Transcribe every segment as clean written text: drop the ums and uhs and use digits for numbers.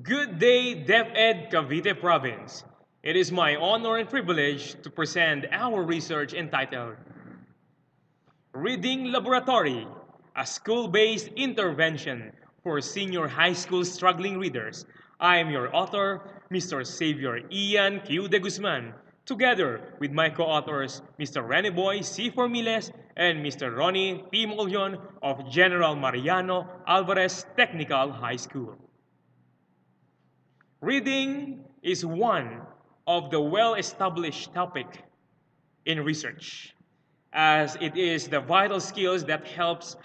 Good day, DepEd Cavite Province. It is my honor and privilege to present our research entitled Reading Laboratory, a school-based intervention for senior high school struggling readers. I am your author, Mr. Xavier Ian Q. de Guzman, together with my co-authors, Mr. Reney C. Formilles and Mr. Ronnie P. Maulion of General Mariano Alvarez Technical High School. Reading is one of the well-established topic in research, as it is the vital skills that helps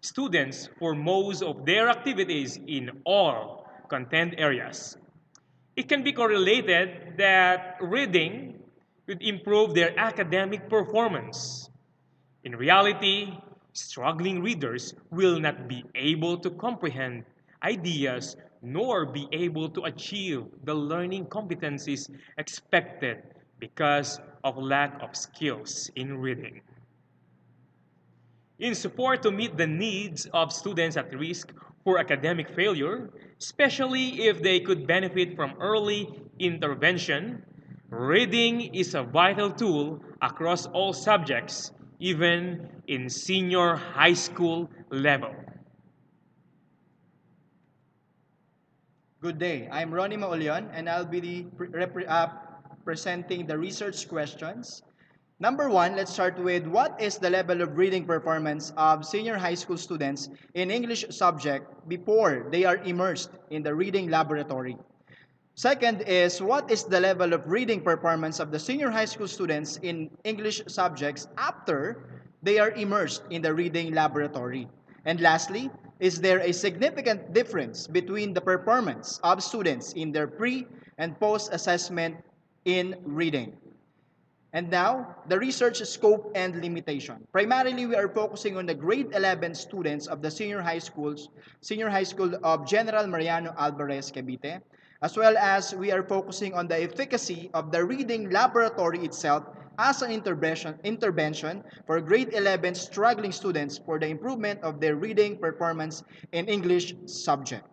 students for most of their activities in all content areas. It can be correlated that reading could improve their academic performance. In reality, struggling readers will not be able to comprehend ideas nor be able to achieve the learning competencies expected because of lack of skills in reading. In support to meet the needs of students at risk for academic failure, especially if they could benefit from early intervention, reading is a vital tool across all subjects, even in senior high school level. Good day. I'm Ronnie Maulion, and I'll be presenting the research questions. Number one, let's start with what is the level of reading performance of senior high school students in English subject before they are immersed in the reading laboratory? Second is what is the level of reading performance of the senior high school students in English subjects after they are immersed in the reading laboratory? And lastly, is there a significant difference between the performance of students in their pre and post assessment in reading? And now, the research scope and limitation. Primarily, we are focusing on the grade 11 students of the senior high school of General Mariano Alvarez, Cavite, as well as we are focusing on the efficacy of the reading laboratory itself as an intervention for grade 11 struggling students for the improvement of their reading performance in English subject.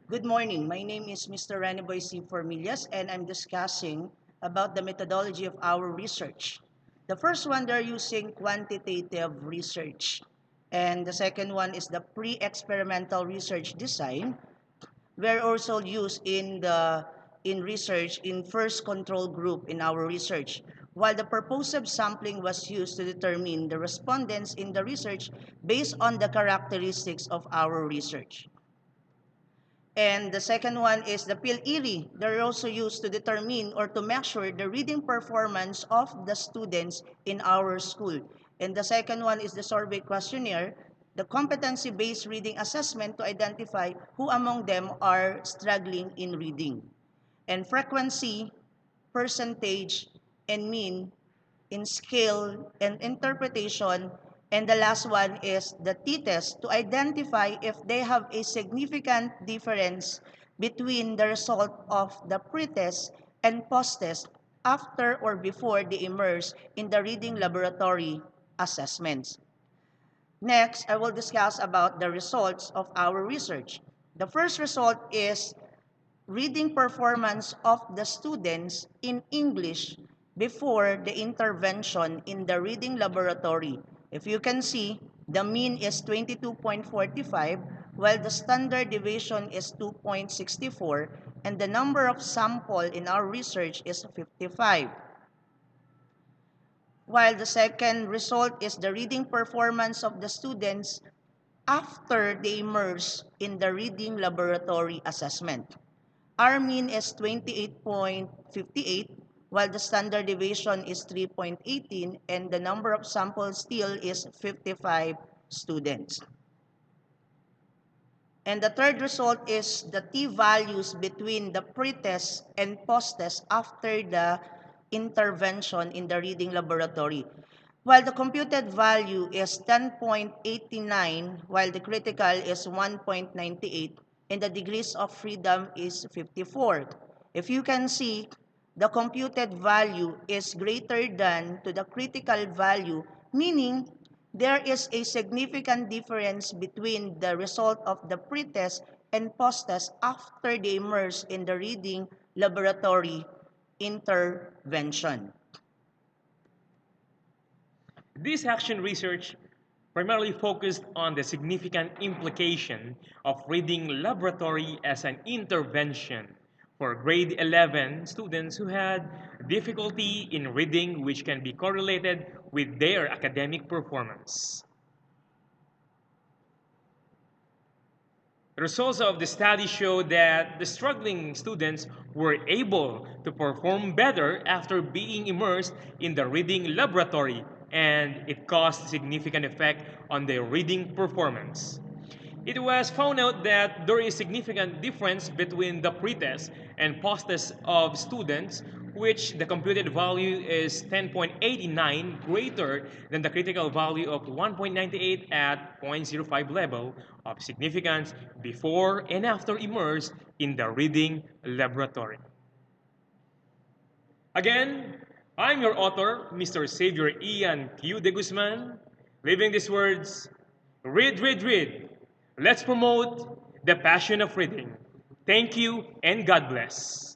Good morning. My name is Mr. Reney C. Formilles, and I'm discussing about the methodology of our research. The first one, they're using quantitative research. And the second one is the pre-experimental research design. We're also used in research in first control group in our research, while the purposive sampling was used to determine the respondents in the research based on the characteristics of our research. And the second one is the PHIL-IRI. They're also used to determine or to measure the reading performance of the students in our school. And the second one is the survey questionnaire, the competency-based reading assessment to identify who among them are struggling in reading. And frequency, percentage, and mean in scale and interpretation. And the last one is the t-test to identify if they have a significant difference between the result of the pre-test and post-test after or before they immerse in the reading laboratory assessments. Next, I will discuss about the results of our research. The first result is reading performance of the students in English before the intervention in the reading laboratory. If you can see, the mean is 22.45, while the standard deviation is 2.64, and the number of sample in our research is 55. While the second result is the reading performance of the students after they immerse in the reading laboratory assessment. Our mean is 28.58, while the standard deviation is 3.18, and the number of samples still is 55 students. And the third result is the t-values between the pre-test and post-test after the intervention in the reading laboratory. While the computed value is 10.89, while the critical is 1.98, and the degrees of freedom is 54. If you can see, the computed value is greater than to the critical value, meaning there is a significant difference between the result of the pre-test and post-test after they immerse in the reading laboratory intervention. This action research primarily focused on the significant implication of reading laboratory as an intervention for grade 11 students who had difficulty in reading, which can be correlated with their academic performance. The results of the study show that the struggling students were able to perform better after being immersed in the reading laboratory, and it caused significant effect on their reading performance. It was found out that there is significant difference between the pretest and post-test of students, which the computed value is 10.89 greater than the critical value of 1.98 at zero point 0.05 level of significance before and after immersed in the reading laboratory. Again, I'm your author, Mr. Xavier Ian Q. de Guzman, leaving these words: read, read, read. Let's promote the passion of reading. Thank you and God bless.